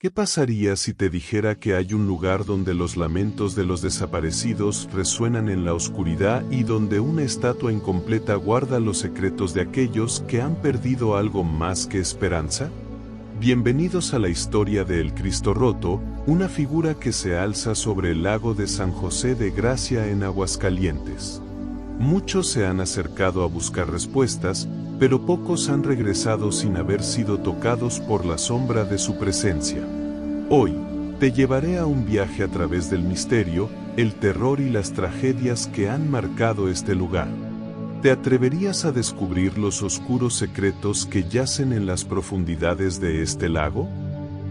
¿Qué pasaría si te dijera que hay un lugar donde los lamentos de los desaparecidos resuenan en la oscuridad y donde una estatua incompleta guarda los secretos de aquellos que han perdido algo más que esperanza? Bienvenidos a la historia de El Cristo Roto, una figura que se alza sobre el lago de San José de Gracia en Aguascalientes. Muchos se han acercado a buscar respuestas, pero pocos han regresado sin haber sido tocados por la sombra de su presencia. Hoy, te llevaré a un viaje a través del misterio, el terror y las tragedias que han marcado este lugar. ¿Te atreverías a descubrir los oscuros secretos que yacen en las profundidades de este lago?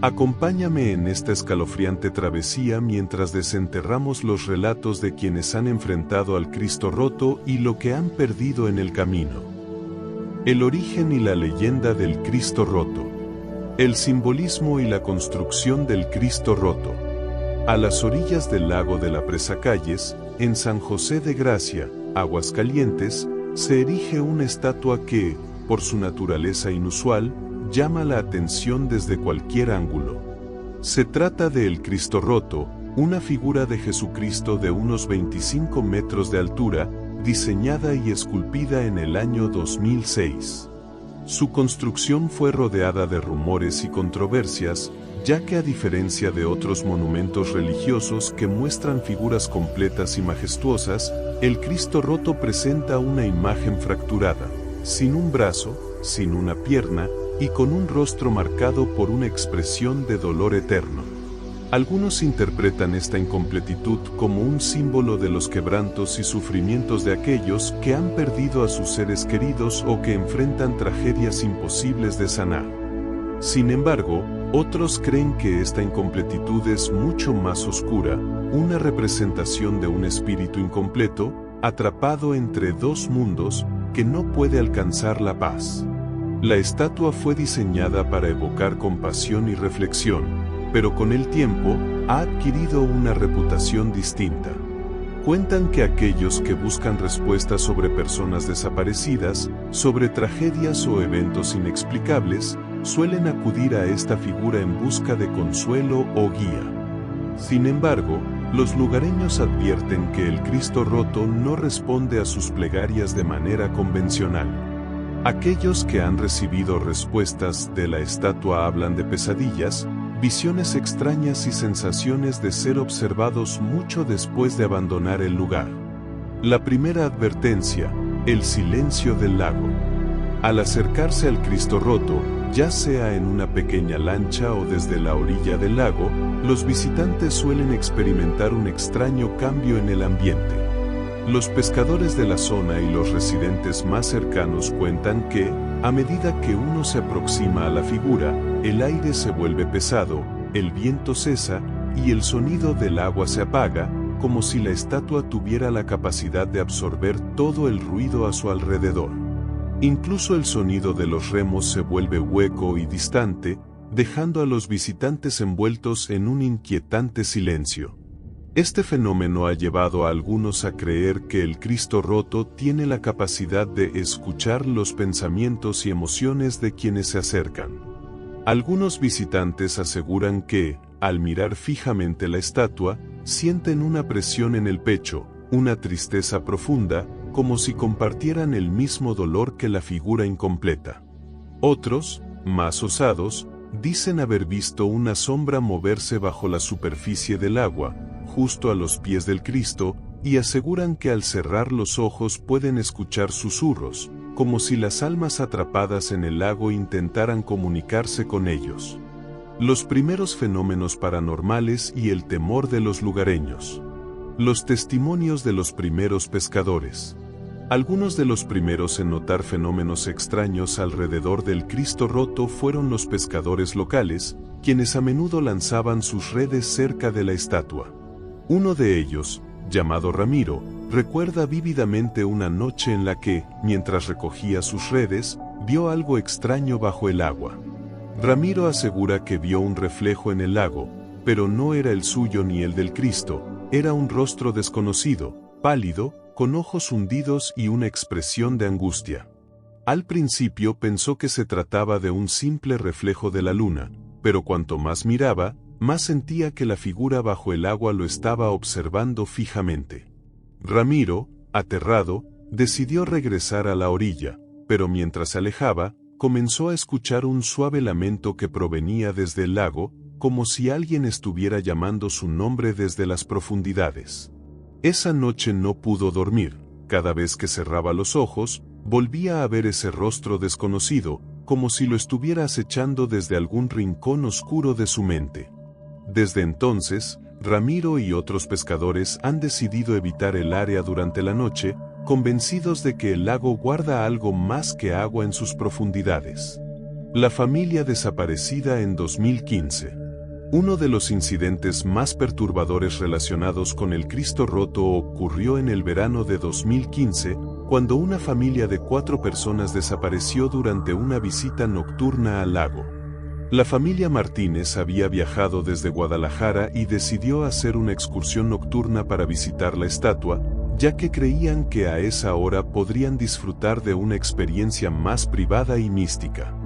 Acompáñame en esta escalofriante travesía mientras desenterramos los relatos de quienes han enfrentado al Cristo roto y lo que han perdido en el camino. El origen y la leyenda del Cristo roto. El simbolismo y la construcción del Cristo roto. A las orillas del lago de la Presacalles, en San José de Gracia, Aguascalientes, se erige una estatua que, por su naturaleza inusual, llama la atención desde cualquier ángulo. Se trata de El Cristo Roto, una figura de Jesucristo de unos 25 metros de altura, diseñada y esculpida en el año 2006. Su construcción fue rodeada de rumores y controversias, ya que a diferencia de otros monumentos religiosos que muestran figuras completas y majestuosas, el Cristo Roto presenta una imagen fracturada, sin un brazo, sin una pierna, y con un rostro marcado por una expresión de dolor eterno. Algunos interpretan esta incompletitud como un símbolo de los quebrantos y sufrimientos de aquellos que han perdido a sus seres queridos o que enfrentan tragedias imposibles de sanar. Sin embargo, otros creen que esta incompletitud es mucho más oscura, una representación de un espíritu incompleto, atrapado entre dos mundos, que no puede alcanzar la paz. La estatua fue diseñada para evocar compasión y reflexión, pero con el tiempo, ha adquirido una reputación distinta. Cuentan que aquellos que buscan respuestas sobre personas desaparecidas, sobre tragedias o eventos inexplicables, suelen acudir a esta figura en busca de consuelo o guía. Sin embargo, los lugareños advierten que el Cristo Roto no responde a sus plegarias de manera convencional. Aquellos que han recibido respuestas de la estatua hablan de pesadillas, visiones extrañas y sensaciones de ser observados mucho después de abandonar el lugar. La primera advertencia, el silencio del lago. Al acercarse al Cristo Roto, ya sea en una pequeña lancha o desde la orilla del lago, los visitantes suelen experimentar un extraño cambio en el ambiente. Los pescadores de la zona y los residentes más cercanos cuentan que, a medida que uno se aproxima a la figura, el aire se vuelve pesado, el viento cesa, y el sonido del agua se apaga, como si la estatua tuviera la capacidad de absorber todo el ruido a su alrededor. Incluso el sonido de los remos se vuelve hueco y distante, dejando a los visitantes envueltos en un inquietante silencio. Este fenómeno ha llevado a algunos a creer que el Cristo Roto tiene la capacidad de escuchar los pensamientos y emociones de quienes se acercan. Algunos visitantes aseguran que, al mirar fijamente la estatua, sienten una presión en el pecho, una tristeza profunda, como si compartieran el mismo dolor que la figura incompleta. Otros, más osados, dicen haber visto una sombra moverse bajo la superficie del agua, justo a los pies del Cristo, y aseguran que al cerrar los ojos pueden escuchar susurros, como si las almas atrapadas en el lago intentaran comunicarse con ellos. Los primeros fenómenos paranormales y el temor de los lugareños. Los testimonios de los primeros pescadores. Algunos de los primeros en notar fenómenos extraños alrededor del Cristo Roto fueron los pescadores locales, quienes a menudo lanzaban sus redes cerca de la estatua. Uno de ellos, llamado Ramiro, recuerda vívidamente una noche en la que, mientras recogía sus redes, vio algo extraño bajo el agua. Ramiro asegura que vio un reflejo en el lago, pero no era el suyo ni el del Cristo, era un rostro desconocido, pálido, con ojos hundidos y una expresión de angustia. Al principio pensó que se trataba de un simple reflejo de la luna, pero cuanto más miraba, más sentía que la figura bajo el agua lo estaba observando fijamente. Ramiro, aterrado, decidió regresar a la orilla, pero mientras se alejaba, comenzó a escuchar un suave lamento que provenía desde el lago, como si alguien estuviera llamando su nombre desde las profundidades. Esa noche no pudo dormir. Cada vez que cerraba los ojos, volvía a ver ese rostro desconocido, como si lo estuviera acechando desde algún rincón oscuro de su mente. Desde entonces, Ramiro y otros pescadores han decidido evitar el área durante la noche, convencidos de que el lago guarda algo más que agua en sus profundidades. La familia desaparecida en 2015. Uno de los incidentes más perturbadores relacionados con el Cristo roto ocurrió en el verano de 2015, cuando una familia de 4 personas desapareció durante una visita nocturna al lago. La familia Martínez había viajado desde Guadalajara y decidió hacer una excursión nocturna para visitar la estatua, ya que creían que a esa hora podrían disfrutar de una experiencia más privada y mística.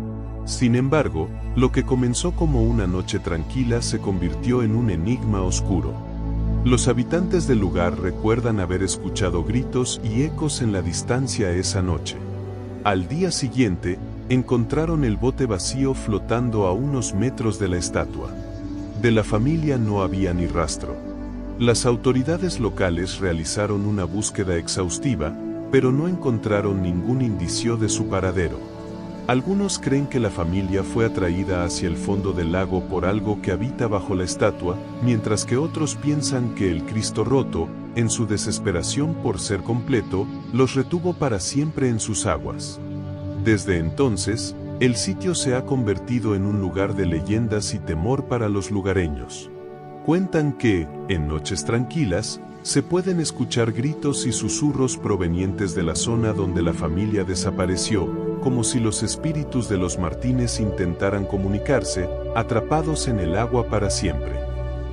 Sin embargo, lo que comenzó como una noche tranquila se convirtió en un enigma oscuro. Los habitantes del lugar recuerdan haber escuchado gritos y ecos en la distancia esa noche. Al día siguiente, encontraron el bote vacío flotando a unos metros de la estatua. De la familia no había ni rastro. Las autoridades locales realizaron una búsqueda exhaustiva, pero no encontraron ningún indicio de su paradero. Algunos creen que la familia fue atraída hacia el fondo del lago por algo que habita bajo la estatua, mientras que otros piensan que el Cristo roto, en su desesperación por ser completo, los retuvo para siempre en sus aguas. Desde entonces, el sitio se ha convertido en un lugar de leyendas y temor para los lugareños. Cuentan que, en noches tranquilas, se pueden escuchar gritos y susurros provenientes de la zona donde la familia desapareció, como si los espíritus de los Martínez intentaran comunicarse, atrapados en el agua para siempre.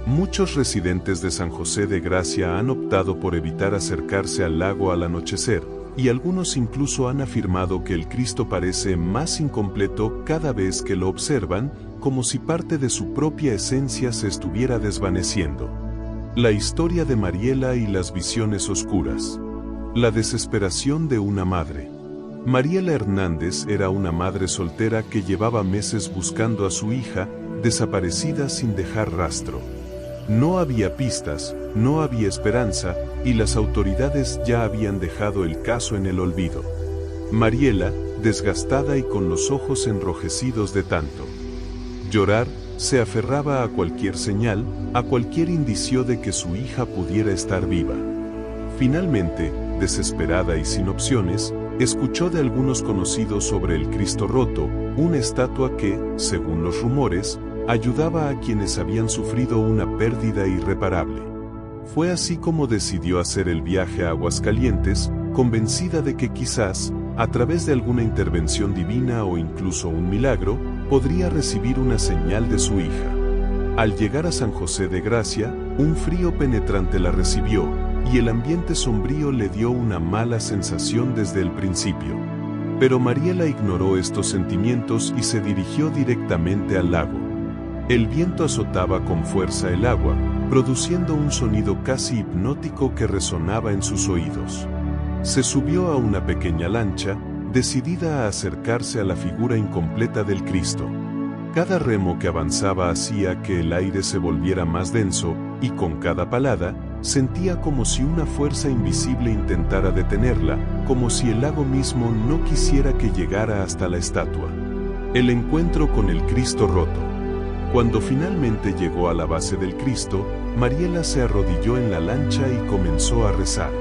Muchos residentes de San José de Gracia han optado por evitar acercarse al lago al anochecer, y algunos incluso han afirmado que el Cristo parece más incompleto cada vez que lo observan, como si parte de su propia esencia se estuviera desvaneciendo. La historia de Mariela y las visiones oscuras. La desesperación de una madre. Mariela Hernández era una madre soltera que llevaba meses buscando a su hija, desaparecida sin dejar rastro. No había pistas, no había esperanza, y las autoridades ya habían dejado el caso en el olvido. Mariela, desgastada y con los ojos enrojecidos de tanto llorar, se aferraba a cualquier señal, a cualquier indicio de que su hija pudiera estar viva. Finalmente, desesperada y sin opciones, escuchó de algunos conocidos sobre el Cristo roto, una estatua que, según los rumores, ayudaba a quienes habían sufrido una pérdida irreparable. Fue así como decidió hacer el viaje a Aguascalientes, convencida de que quizás, a través de alguna intervención divina o incluso un milagro, podría recibir una señal de su hija. Al llegar a San José de Gracia, un frío penetrante la recibió, y el ambiente sombrío le dio una mala sensación desde el principio. Pero Mariela ignoró estos sentimientos y se dirigió directamente al lago. El viento azotaba con fuerza el agua, produciendo un sonido casi hipnótico que resonaba en sus oídos. Se subió a una pequeña lancha, decidida a acercarse a la figura incompleta del Cristo. Cada remo que avanzaba hacía que el aire se volviera más denso, y con cada palada, sentía como si una fuerza invisible intentara detenerla, como si el lago mismo no quisiera que llegara hasta la estatua. El encuentro con el Cristo roto. Cuando finalmente llegó a la base del Cristo, Mariela se arrodilló en la lancha y comenzó a rezar.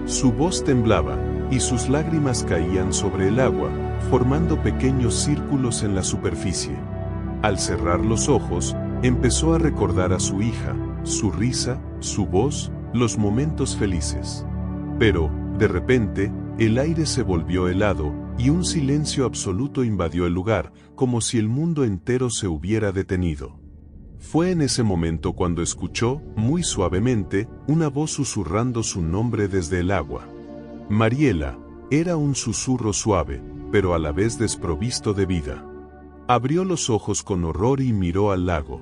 Su voz temblaba, y sus lágrimas caían sobre el agua, formando pequeños círculos en la superficie. Al cerrar los ojos, empezó a recordar a su hija, su risa, su voz, los momentos felices. Pero, de repente, el aire se volvió helado, y un silencio absoluto invadió el lugar, como si el mundo entero se hubiera detenido. Fue en ese momento cuando escuchó, muy suavemente, una voz susurrando su nombre desde el agua. Mariela. Era un susurro suave, pero a la vez desprovisto de vida. Abrió los ojos con horror y miró al lago.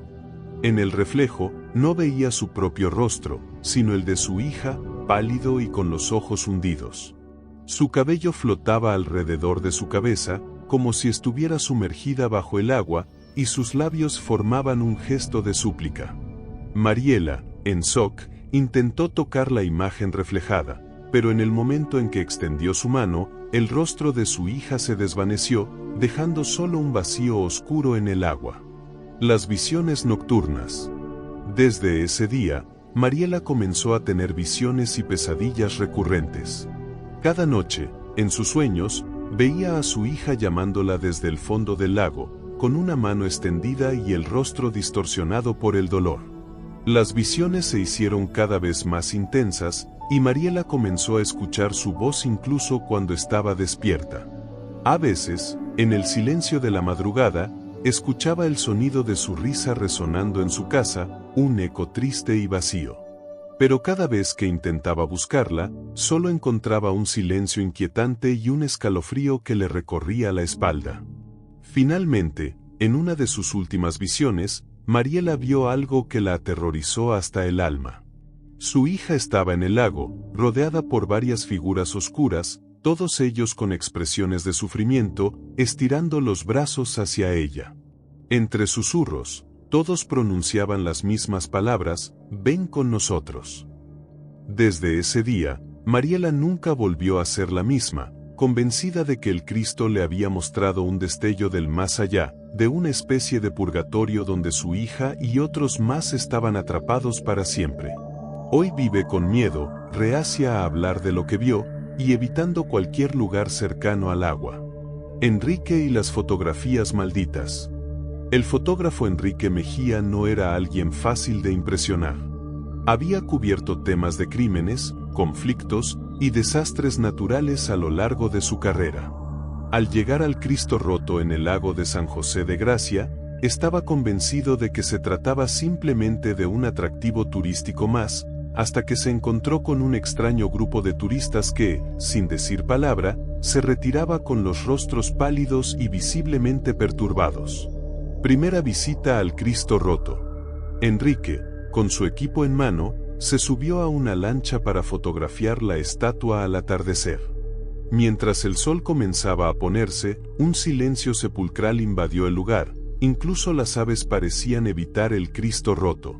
En el reflejo, no veía su propio rostro, sino el de su hija, pálido y con los ojos hundidos. Su cabello flotaba alrededor de su cabeza, como si estuviera sumergida bajo el agua, y sus labios formaban un gesto de súplica. Mariela, en shock, intentó tocar la imagen reflejada, pero en el momento en que extendió su mano, el rostro de su hija se desvaneció, dejando solo un vacío oscuro en el agua. Las visiones nocturnas. Desde ese día, Mariela comenzó a tener visiones y pesadillas recurrentes. Cada noche, en sus sueños, veía a su hija llamándola desde el fondo del lago, con una mano extendida y el rostro distorsionado por el dolor. Las visiones se hicieron cada vez más intensas, y Mariela comenzó a escuchar su voz incluso cuando estaba despierta. A veces, en el silencio de la madrugada, escuchaba el sonido de su risa resonando en su casa, un eco triste y vacío. Pero cada vez que intentaba buscarla, solo encontraba un silencio inquietante y un escalofrío que le recorría la espalda. Finalmente, en una de sus últimas visiones, Mariela vio algo que la aterrorizó hasta el alma. Su hija estaba en el lago, rodeada por varias figuras oscuras, todos ellos con expresiones de sufrimiento, estirando los brazos hacia ella. Entre susurros, todos pronunciaban las mismas palabras: «Ven con nosotros». Desde ese día, Mariela nunca volvió a ser la misma, convencida de que el Cristo le había mostrado un destello del más allá, de una especie de purgatorio donde su hija y otros más estaban atrapados para siempre. Hoy vive con miedo, reacia a hablar de lo que vio, y evitando cualquier lugar cercano al agua. Enrique y las fotografías malditas. El fotógrafo Enrique Mejía no era alguien fácil de impresionar. Había cubierto temas de crímenes, conflictos y desastres naturales a lo largo de su carrera. Al llegar al Cristo roto en el lago de San José de Gracia, estaba convencido de que se trataba simplemente de un atractivo turístico más, hasta que se encontró con un extraño grupo de turistas que, sin decir palabra, se retiraba con los rostros pálidos y visiblemente perturbados. Primera visita al Cristo roto. Enrique, con su equipo en mano, se subió a una lancha para fotografiar la estatua al atardecer. Mientras el sol comenzaba a ponerse, un silencio sepulcral invadió el lugar, incluso las aves parecían evitar el Cristo roto.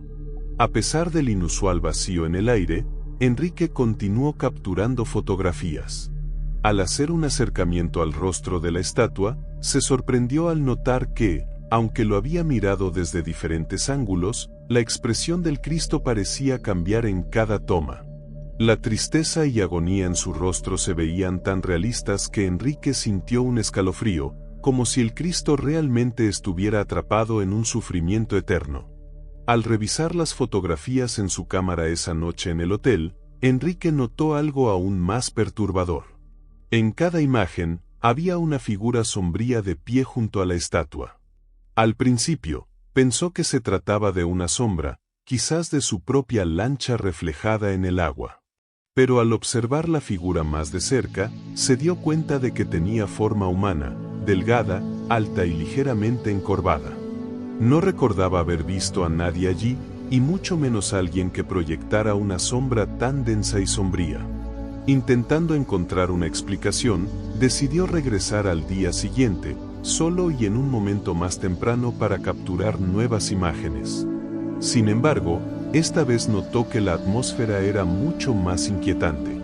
A pesar del inusual vacío en el aire, Enrique continuó capturando fotografías. Al hacer un acercamiento al rostro de la estatua, se sorprendió al notar que, aunque lo había mirado desde diferentes ángulos, la expresión del Cristo parecía cambiar en cada toma. La tristeza y agonía en su rostro se veían tan realistas que Enrique sintió un escalofrío, como si el Cristo realmente estuviera atrapado en un sufrimiento eterno. Al revisar las fotografías en su cámara esa noche en el hotel, Enrique notó algo aún más perturbador. En cada imagen, había una figura sombría de pie junto a la estatua. Al principio, pensó que se trataba de una sombra, quizás de su propia lancha reflejada en el agua. Pero al observar la figura más de cerca, se dio cuenta de que tenía forma humana, delgada, alta y ligeramente encorvada. No recordaba haber visto a nadie allí, y mucho menos a alguien que proyectara una sombra tan densa y sombría. Intentando encontrar una explicación, decidió regresar al día siguiente, solo y en un momento más temprano para capturar nuevas imágenes. Sin embargo, esta vez notó que la atmósfera era mucho más inquietante.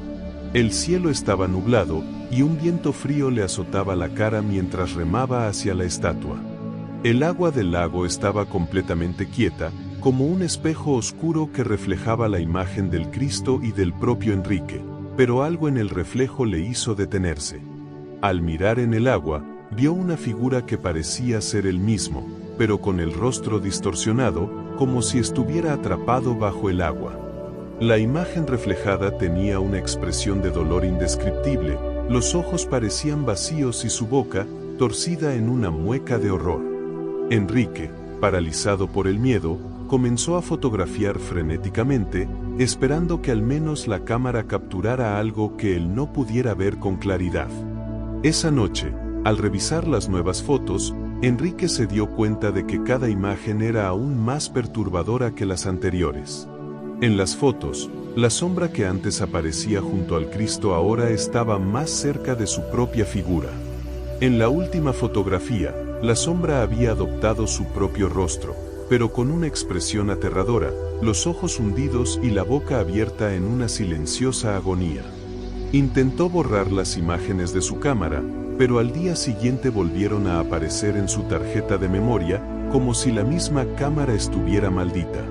El cielo estaba nublado, y un viento frío le azotaba la cara mientras remaba hacia la estatua. El agua del lago estaba completamente quieta, como un espejo oscuro que reflejaba la imagen del Cristo y del propio Enrique, pero algo en el reflejo le hizo detenerse. Al mirar en el agua, vio una figura que parecía ser el mismo, pero con el rostro distorsionado, como si estuviera atrapado bajo el agua. La imagen reflejada tenía una expresión de dolor indescriptible, los ojos parecían vacíos y su boca, torcida en una mueca de horror. Enrique, paralizado por el miedo, comenzó a fotografiar frenéticamente, esperando que al menos la cámara capturara algo que él no pudiera ver con claridad. Esa noche, al revisar las nuevas fotos, Enrique se dio cuenta de que cada imagen era aún más perturbadora que las anteriores. En las fotos, la sombra que antes aparecía junto al Cristo ahora estaba más cerca de su propia figura. En la última fotografía, la sombra había adoptado su propio rostro, pero con una expresión aterradora, los ojos hundidos y la boca abierta en una silenciosa agonía. Intentó borrar las imágenes de su cámara, pero al día siguiente volvieron a aparecer en su tarjeta de memoria, como si la misma cámara estuviera maldita.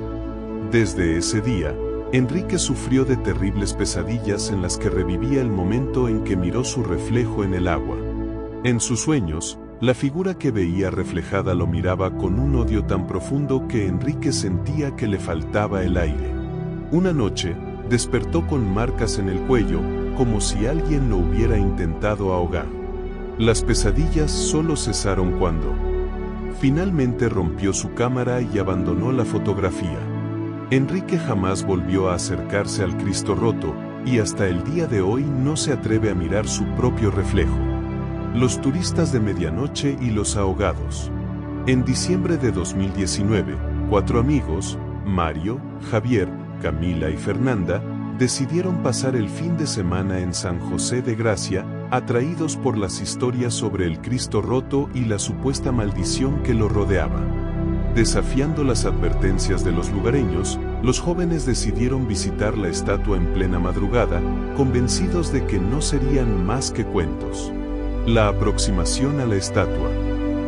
Desde ese día, Enrique sufrió de terribles pesadillas en las que revivía el momento en que miró su reflejo en el agua. En sus sueños, la figura que veía reflejada lo miraba con un odio tan profundo que Enrique sentía que le faltaba el aire. Una noche, despertó con marcas en el cuello, como si alguien lo hubiera intentado ahogar. Las pesadillas solo cesaron cuando finalmente rompió su cámara y abandonó la fotografía. Enrique jamás volvió a acercarse al Cristo roto, y hasta el día de hoy no se atreve a mirar su propio reflejo. Los turistas de medianoche y los ahogados. En diciembre de 2019, 4 amigos, Mario, Javier, Camila y Fernanda, decidieron pasar el fin de semana en San José de Gracia, atraídos por las historias sobre el Cristo roto y la supuesta maldición que lo rodeaba. Desafiando las advertencias de los lugareños, los jóvenes decidieron visitar la estatua en plena madrugada, convencidos de que no serían más que cuentos. La aproximación a la estatua.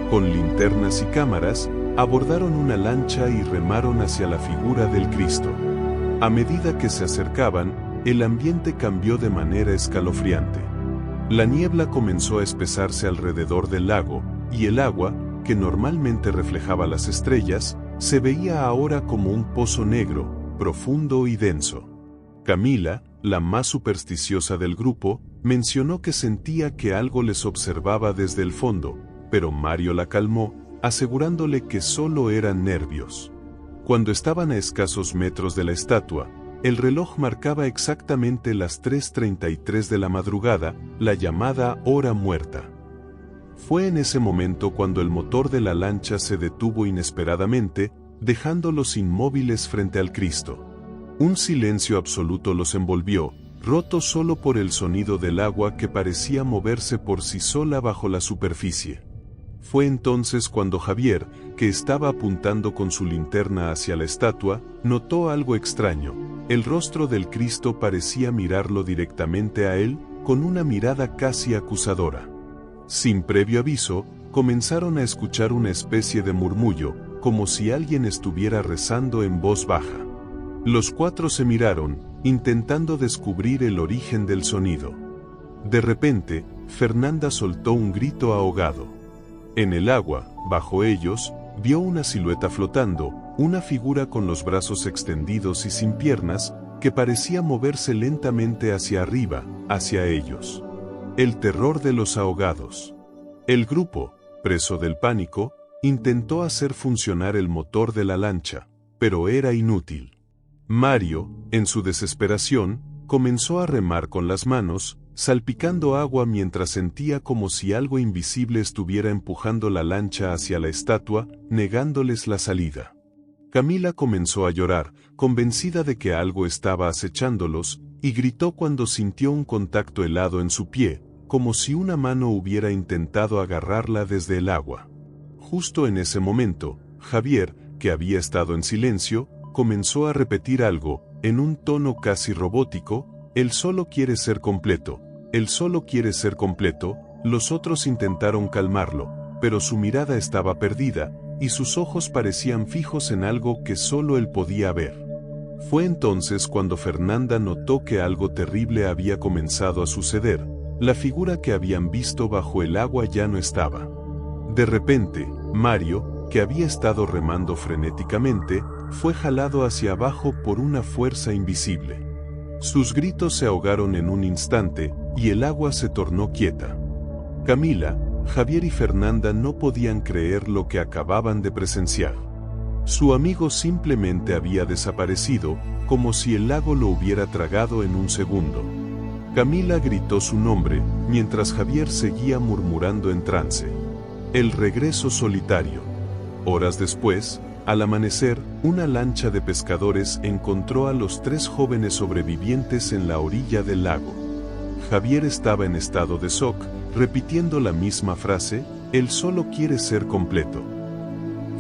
Con linternas y cámaras, abordaron una lancha y remaron hacia la figura del Cristo. A medida que se acercaban, el ambiente cambió de manera escalofriante. La niebla comenzó a espesarse alrededor del lago, y el agua, que normalmente reflejaba las estrellas, se veía ahora como un pozo negro, profundo y denso. Camila, la más supersticiosa del grupo, mencionó que sentía que algo les observaba desde el fondo, pero Mario la calmó, asegurándole que solo eran nervios. Cuando estaban a escasos metros de la estatua, el reloj marcaba exactamente las 3:33 de la madrugada, la llamada hora muerta. Fue en ese momento cuando el motor de la lancha se detuvo inesperadamente, dejándolos inmóviles frente al Cristo. Un silencio absoluto los envolvió, roto solo por el sonido del agua que parecía moverse por sí sola bajo la superficie. Fue entonces cuando Javier, que estaba apuntando con su linterna hacia la estatua, notó algo extraño. El rostro del Cristo parecía mirarlo directamente a él, con una mirada casi acusadora. Sin previo aviso, comenzaron a escuchar una especie de murmullo, como si alguien estuviera rezando en voz baja. Los 4 se miraron, intentando descubrir el origen del sonido. De repente, Fernanda soltó un grito ahogado. En el agua, bajo ellos, vio una silueta flotando, una figura con los brazos extendidos y sin piernas, que parecía moverse lentamente hacia arriba, hacia ellos. El terror de los ahogados. El grupo, preso del pánico, intentó hacer funcionar el motor de la lancha, pero era inútil. Mario, en su desesperación, comenzó a remar con las manos, salpicando agua mientras sentía como si algo invisible estuviera empujando la lancha hacia la estatua, negándoles la salida. Camila comenzó a llorar, convencida de que algo estaba acechándolos, y gritó cuando sintió un contacto helado en su pie, como si una mano hubiera intentado agarrarla desde el agua. Justo en ese momento, Javier, que había estado en silencio, comenzó a repetir algo, en un tono casi robótico: él solo quiere ser completo, él solo quiere ser completo. Los otros intentaron calmarlo, pero su mirada estaba perdida, y sus ojos parecían fijos en algo que solo él podía ver. Fue entonces cuando Fernanda notó que algo terrible había comenzado a suceder. La figura que habían visto bajo el agua ya no estaba. De repente, Mario, que había estado remando frenéticamente, fue jalado hacia abajo por una fuerza invisible. Sus gritos se ahogaron en un instante, y el agua se tornó quieta. Camila, Javier y Fernanda no podían creer lo que acababan de presenciar. Su amigo simplemente había desaparecido, como si el lago lo hubiera tragado en un segundo. Camila gritó su nombre, mientras Javier seguía murmurando en trance. El regreso solitario. Horas después, al amanecer, una lancha de pescadores encontró a los 3 jóvenes sobrevivientes en la orilla del lago. Javier estaba en estado de shock, repitiendo la misma frase: él solo quiere ser completo.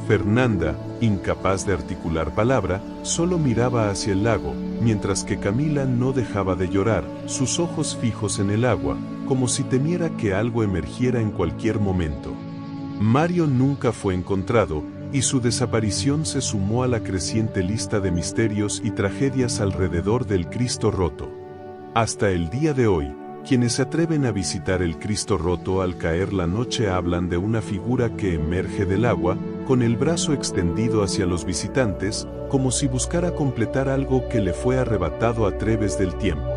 Fernanda, incapaz de articular palabra, solo miraba hacia el lago, mientras que Camila no dejaba de llorar, sus ojos fijos en el agua, como si temiera que algo emergiera en cualquier momento. Mario nunca fue encontrado, y su desaparición se sumó a la creciente lista de misterios y tragedias alrededor del Cristo Roto. Hasta el día de hoy, quienes se atreven a visitar el Cristo Roto al caer la noche hablan de una figura que emerge del agua, con el brazo extendido hacia los visitantes, como si buscara completar algo que le fue arrebatado a través del tiempo.